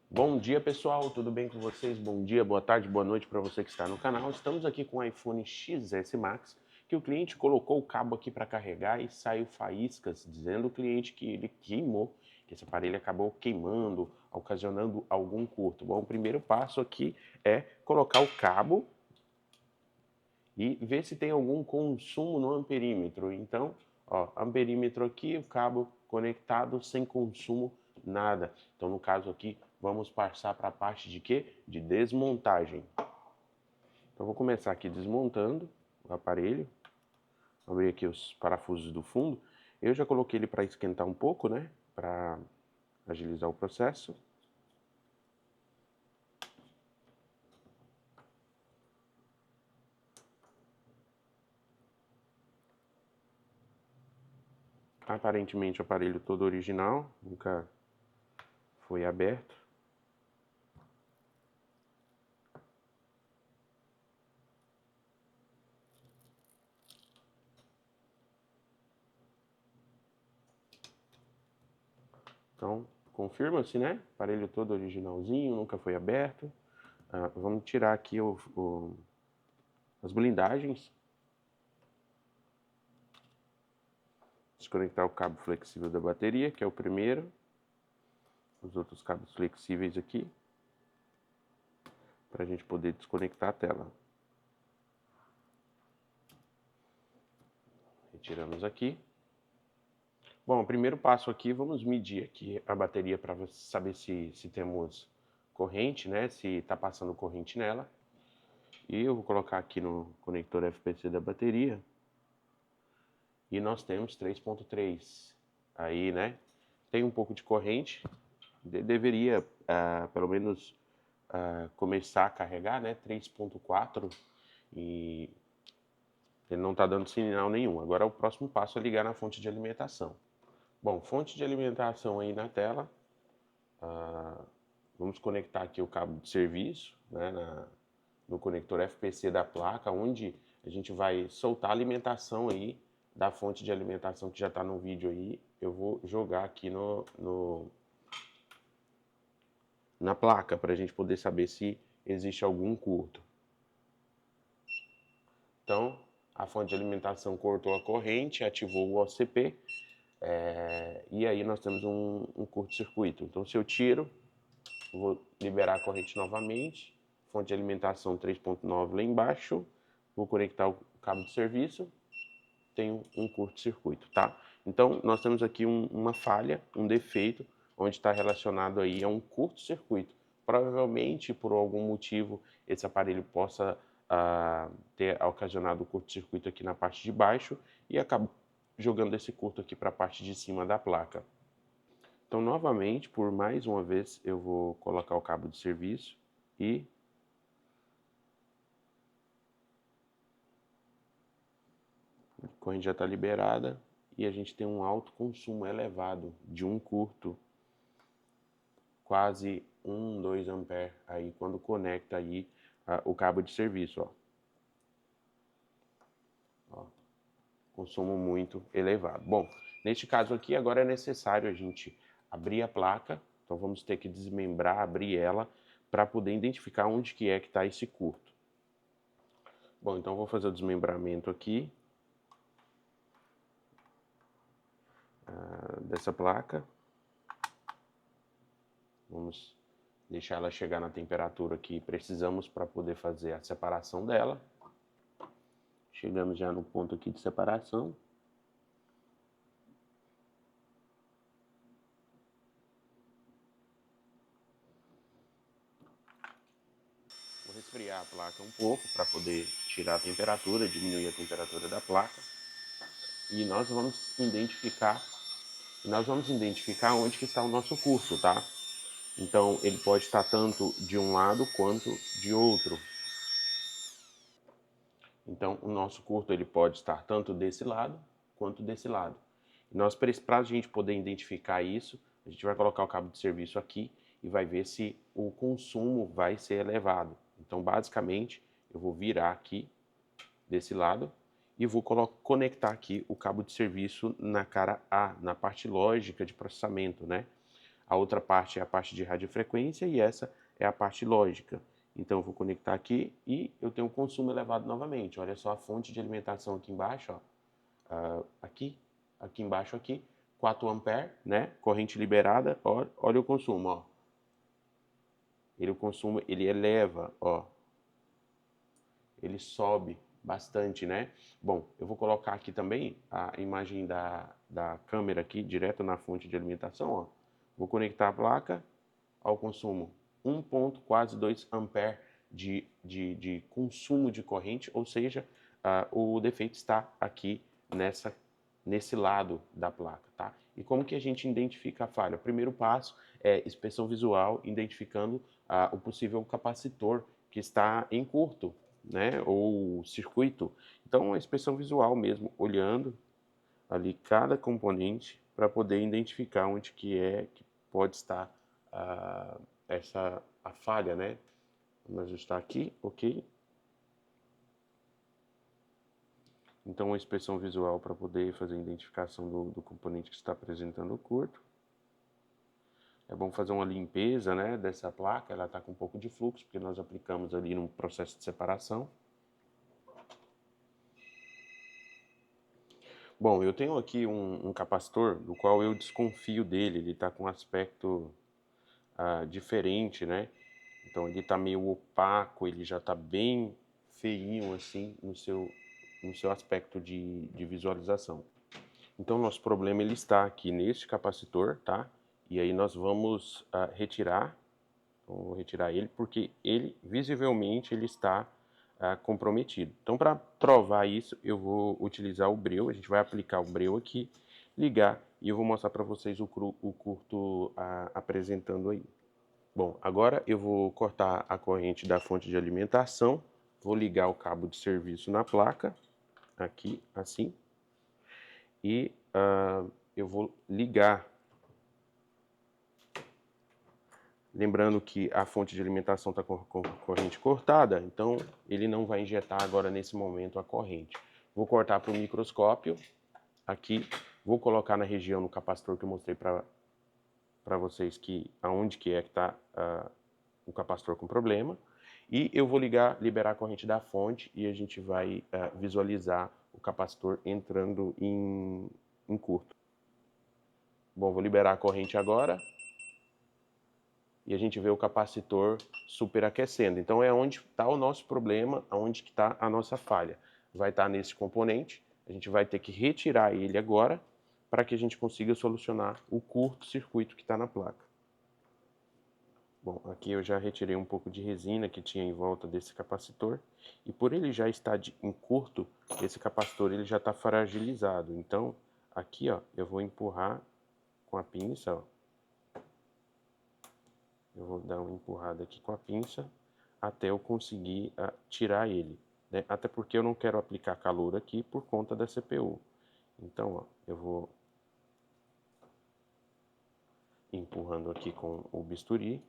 Bom dia, pessoal, tudo bem com vocês? Bom dia, boa tarde, boa noite para você que está no canal. Estamos aqui com o iPhone XS Max, que o cliente colocou o cabo aqui para carregar e saiu faíscas, dizendo o cliente que ele queimou, que esse aparelho acabou queimando, ocasionando algum curto. Bom, o primeiro passo aqui é colocar o cabo e ver se tem algum consumo no amperímetro. Então, ó, amperímetro aqui, o cabo conectado sem consumo, nada. Então, no caso aqui, vamos passar para a parte de quê? De desmontagem. Então, vou começar aqui desmontando o aparelho. Abrir aqui os parafusos do fundo. Eu já coloquei ele para esquentar um pouco, né? Para agilizar o processo. Aparentemente o aparelho todo original, nunca foi aberto. Então, confirma-se, né? Aparelho todo originalzinho, nunca foi aberto. Vamos tirar aqui as blindagens. Desconectar o cabo flexível da bateria, que é o primeiro. Os outros cabos flexíveis aqui. Para a gente poder desconectar a tela. Retiramos aqui. Bom, o primeiro passo aqui, vamos medir aqui a bateria para saber se temos corrente, né? Se está passando corrente nela. E eu vou colocar aqui no conector FPC da bateria. E nós temos 3.3. Aí, né? Tem um pouco de corrente. Deveria, pelo menos, começar a carregar, né? 3.4. E ele não está dando sinal nenhum. Agora o próximo passo é ligar na fonte de alimentação. Bom, fonte de alimentação aí na tela. Vamos conectar aqui o cabo de serviço, né, no conector FPC da placa, onde a gente vai soltar a alimentação aí da fonte de alimentação que já está no vídeo aí. Eu vou jogar aqui na placa para a gente poder saber se existe algum curto. Então, a fonte de alimentação cortou a corrente, ativou o OCP, e aí nós temos um curto-circuito. Então, se eu tiro, vou liberar a corrente novamente, fonte de alimentação 3.9 lá embaixo, vou conectar o cabo de serviço, tenho um curto-circuito, tá? Então, nós temos aqui uma falha, um defeito, onde está relacionado aí a um curto-circuito. Provavelmente, por algum motivo, esse aparelho possa ter ocasionado o curto-circuito aqui na parte de baixo e acaba jogando esse curto aqui para a parte de cima da placa. Então, novamente, por mais uma vez, eu vou colocar o cabo de serviço e a corrente já está liberada e a gente tem um alto consumo elevado de um curto, quase 1, 2 amperes aí quando conecta aí o cabo de serviço, ó. Consumo muito elevado. Bom, neste caso aqui agora é necessário a gente abrir a placa, então vamos ter que desmembrar, abrir ela para poder identificar onde que é que está esse curto. Bom, então vou fazer o desmembramento aqui dessa placa. Vamos deixar ela chegar na temperatura que precisamos para poder fazer a separação dela. Chegamos já no ponto aqui de separação. Vou resfriar a placa um pouco para poder tirar a temperatura, diminuir a temperatura da placa. E nós vamos identificar onde que está o nosso curto, tá? Então ele pode estar tanto de um lado quanto de outro. Então o nosso curto ele pode estar tanto desse lado quanto desse lado. E nós, para a gente poder identificar isso, a gente vai colocar o cabo de serviço aqui e vai ver se o consumo vai ser elevado. Então basicamente eu vou virar aqui desse lado e vou conectar aqui o cabo de serviço na cara A, na parte lógica de processamento, né? A outra parte é a parte de radiofrequência e essa é a parte lógica. Então eu vou conectar aqui e eu tenho um consumo elevado novamente. Olha só a fonte de alimentação aqui embaixo, ó. Aqui embaixo aqui, 4 ampere, né? Corrente liberada, ó, olha o consumo, ó. O consumo, ele eleva, ó. Ele sobe bastante, né? Bom, eu vou colocar aqui também a imagem da câmera aqui, direto na fonte de alimentação, ó. Vou conectar a placa ao consumo 1,quase 2 ampere de consumo de corrente, ou seja, o defeito está aqui nesse lado da placa, tá? E como que a gente identifica a falha? O primeiro passo é inspeção visual, identificando o possível capacitor que está em curto, né? Ou circuito. Então, a inspeção visual mesmo, olhando ali cada componente para poder identificar onde que pode estar a falha, né? Vamos ajustar aqui, ok? Então, a inspeção visual para poder fazer a identificação do componente que está apresentando o curto. É bom fazer uma limpeza, né, dessa placa, ela está com um pouco de fluxo, porque nós aplicamos ali num processo de separação. Bom, eu tenho aqui um capacitor, do qual eu desconfio dele, ele está com um aspecto diferente, né? Então ele está meio opaco, ele já está bem feinho assim no seu aspecto de visualização. Então nosso problema ele está aqui neste capacitor, tá? E aí nós vamos retirar, então, vou retirar ele porque ele visivelmente ele está comprometido. Então para provar isso eu vou utilizar o breu, a gente vai aplicar o breu aqui, ligar e eu vou mostrar para vocês o curto apresentando aí. Bom, agora eu vou cortar a corrente da fonte de alimentação, vou ligar o cabo de serviço na placa, aqui, assim, e eu vou ligar. Lembrando que a fonte de alimentação está com corrente cortada, então ele não vai injetar agora nesse momento a corrente. Vou cortar para o microscópio, aqui, vou colocar na região no capacitor que eu mostrei para vocês aonde que está o capacitor com problema. E eu vou liberar a corrente da fonte e a gente vai visualizar o capacitor entrando em curto. Bom, vou liberar a corrente agora e a gente vê o capacitor superaquecendo. Então é onde está o nosso problema, onde que está a nossa falha. Vai estar nesse componente, a gente vai ter que retirar ele agora para que a gente consiga solucionar o curto-circuito que está na placa. Bom, aqui eu já retirei um pouco de resina que tinha em volta desse capacitor e por ele já estar em curto, esse capacitor ele já está fragilizado. Então, aqui ó, eu vou empurrar com a pinça, ó. Eu vou dar uma empurrada aqui com a pinça até eu conseguir tirar ele, né? Até porque eu não quero aplicar calor aqui por conta da CPU. Então, ó, eu vou empurrando aqui com o bisturi.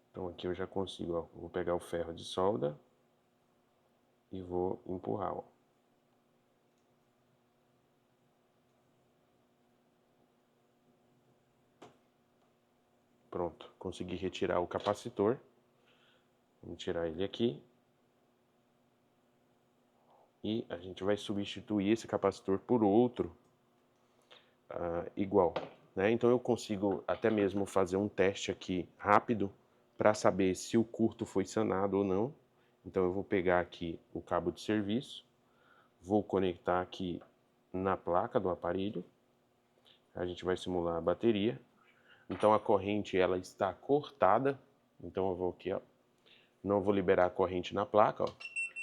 Então aqui eu já consigo, ó, vou pegar o ferro de solda e vou empurrar, ó. Pronto, consegui retirar o capacitor. Vamos tirar ele aqui. E a gente vai substituir esse capacitor por outro igual, né? Então eu consigo até mesmo fazer um teste aqui rápido para saber se o curto foi sanado ou não. Então eu vou pegar aqui o cabo de serviço, vou conectar aqui na placa do aparelho, a gente vai simular a bateria. Então a corrente ela está cortada, então eu vou aqui, ó, não vou liberar a corrente na placa, ó.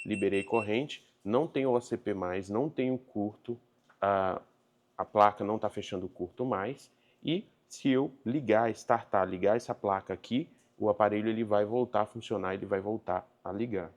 Liberei corrente, não tem OCP mais, não tem o curto, a placa não está fechando o curto mais, e se eu ligar essa placa aqui, o aparelho ele vai voltar a funcionar, ele vai voltar a ligar.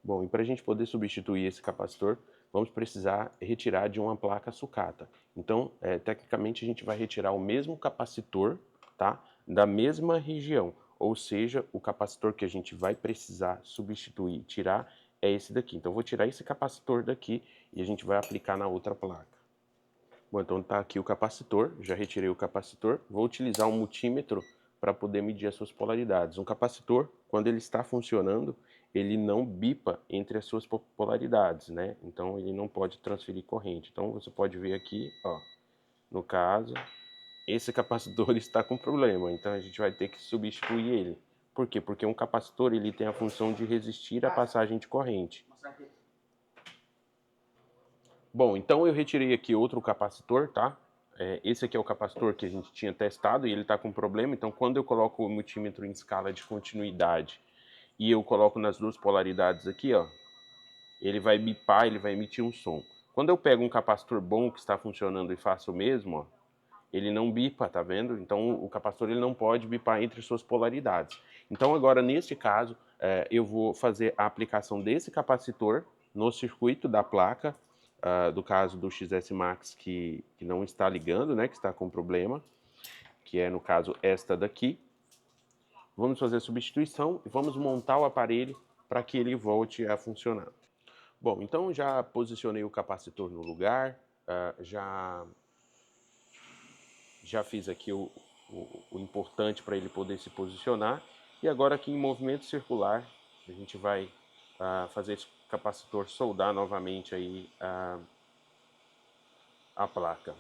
Bom, e para a gente poder substituir esse capacitor, vamos precisar retirar de uma placa sucata. Então, tecnicamente, a gente vai retirar o mesmo capacitor, tá? Da mesma região, ou seja, o capacitor que a gente vai precisar substituir, tirar, é esse daqui. Então, eu vou tirar esse capacitor daqui e a gente vai aplicar na outra placa. Bom, então tá aqui o capacitor, já retirei o capacitor. Vou utilizar um multímetro para poder medir as suas polaridades. Um capacitor, quando ele está funcionando, ele não bipa entre as suas polaridades, né? Então ele não pode transferir corrente. Então você pode ver aqui, ó, no caso, esse capacitor está com problema, então a gente vai ter que substituir ele. Por quê? Porque um capacitor ele tem a função de resistir à passagem de corrente. Bom, então eu retirei aqui outro capacitor, tá? Esse aqui é o capacitor que a gente tinha testado e ele está com problema, então quando eu coloco o multímetro em escala de continuidade e eu coloco nas duas polaridades aqui, ó, ele vai bipar, ele vai emitir um som. Quando eu pego um capacitor bom que está funcionando e faço o mesmo, ó, ele não bipa, tá vendo? Então o capacitor ele não pode bipar entre suas polaridades. Então agora neste caso eu vou fazer a aplicação desse capacitor no circuito da placa, do caso do XS Max que não está ligando, né, que está com problema, que é no caso esta daqui. Vamos fazer a substituição e vamos montar o aparelho para que ele volte a funcionar. Bom, então já posicionei o capacitor no lugar, já fiz aqui o importante para ele poder se posicionar. E agora aqui em movimento circular, a gente vai fazer esse capacitor soldar novamente aí a placa.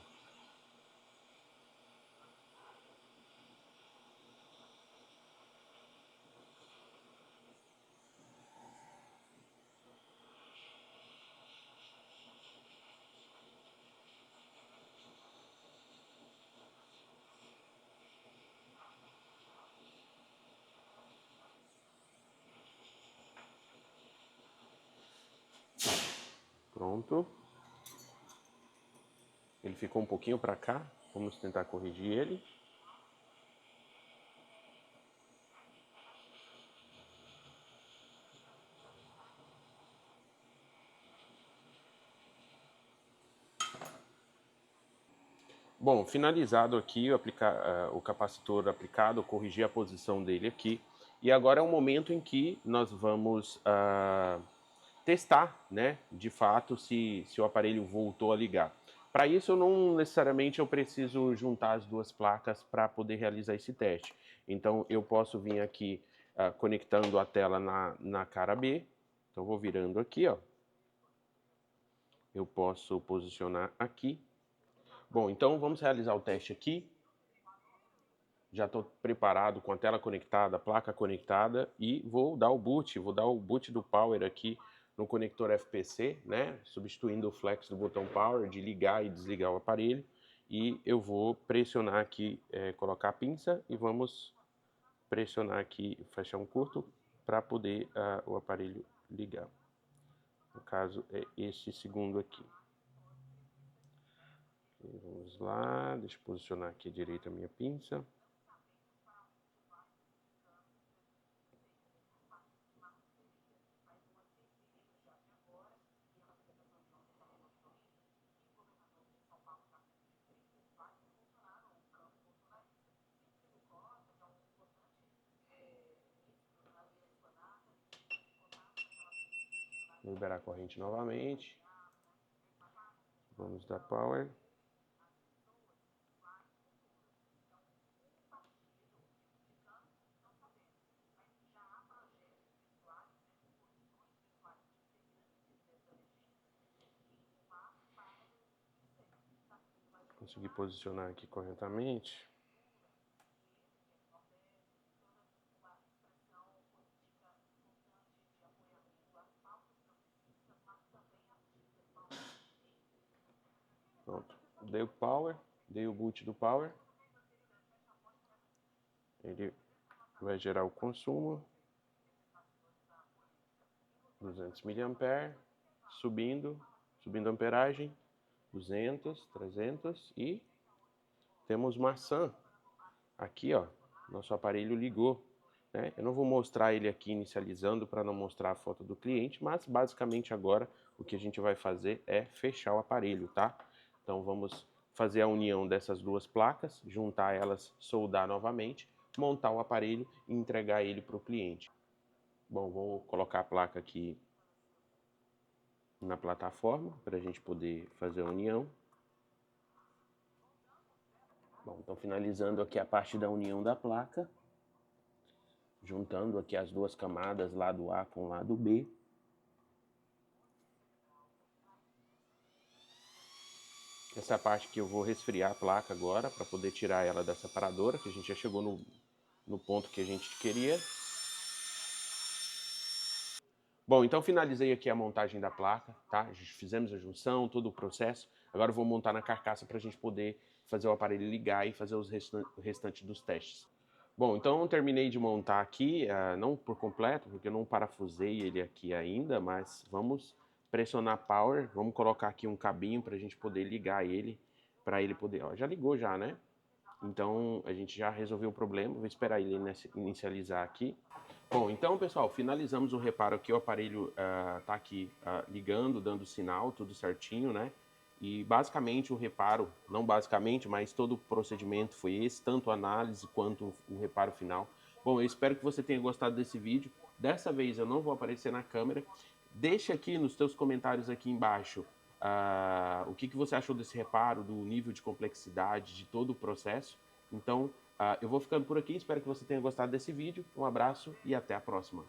Pronto. Ele ficou um pouquinho para cá, vamos tentar corrigir ele. Bom, finalizado aqui o capacitor aplicado, eu corrigi a posição dele aqui. E agora é o momento em que nós vamos testar, né, de fato, se o aparelho voltou a ligar. Para isso, eu não necessariamente eu preciso juntar as duas placas para poder realizar esse teste. Então, eu posso vir aqui conectando a tela na cara B. Então, vou virando aqui, ó. Eu posso posicionar aqui. Bom, então vamos realizar o teste aqui. Já estou preparado com a tela conectada, a placa conectada e vou dar o boot do Power aqui no conector FPC, né? Substituindo o flex do botão Power de ligar e desligar o aparelho. E eu vou pressionar aqui, colocar a pinça e vamos pressionar aqui, fechar um curto para poder o aparelho ligar. No caso é este segundo aqui. Vamos lá, deixa eu posicionar aqui direito a minha pinça. Vou liberar a corrente novamente. Vamos dar power. Consegui posicionar aqui corretamente. Pronto. Dei o power, dei o boot do power. Ele vai gerar o consumo. 200 mA, subindo a amperagem. 200, 300 e temos maçã. Aqui, ó, nosso aparelho ligou. Né? Eu não vou mostrar ele aqui inicializando para não mostrar a foto do cliente, mas basicamente agora o que a gente vai fazer é fechar o aparelho, tá? Então vamos fazer a união dessas duas placas, juntar elas, soldar novamente, montar o aparelho e entregar ele para o cliente. Bom, vou colocar a placa aqui na plataforma para a gente poder fazer a união. Bom, então finalizando aqui a parte da união da placa, juntando aqui as duas camadas, lado A com lado B. Essa parte que eu vou resfriar a placa agora, para poder tirar ela da separadora, que a gente já chegou no ponto que a gente queria. Bom, então finalizei aqui a montagem da placa, tá? Fizemos a junção, todo o processo. Agora eu vou montar na carcaça para a gente poder fazer o aparelho ligar e fazer o restante dos testes. Bom, então eu terminei de montar aqui, não por completo, porque eu não parafusei ele aqui ainda, mas vamos pressionar power, vamos colocar aqui um cabinho para a gente poder ligar ele, para ele poder... Ó, já ligou já, né? Então a gente já resolveu o problema, vou esperar ele inicializar aqui. Bom, então pessoal, finalizamos o reparo aqui, o aparelho tá aqui ligando, dando sinal, tudo certinho, né? E basicamente o reparo, não basicamente, mas todo o procedimento foi esse, tanto a análise quanto o reparo final. Bom, eu espero que você tenha gostado desse vídeo. Dessa vez eu não vou aparecer na câmera. Deixa aqui nos teus comentários aqui embaixo o que você achou desse reparo, do nível de complexidade de todo o processo. Então, eu vou ficando por aqui, espero que você tenha gostado desse vídeo. Um abraço e até a próxima.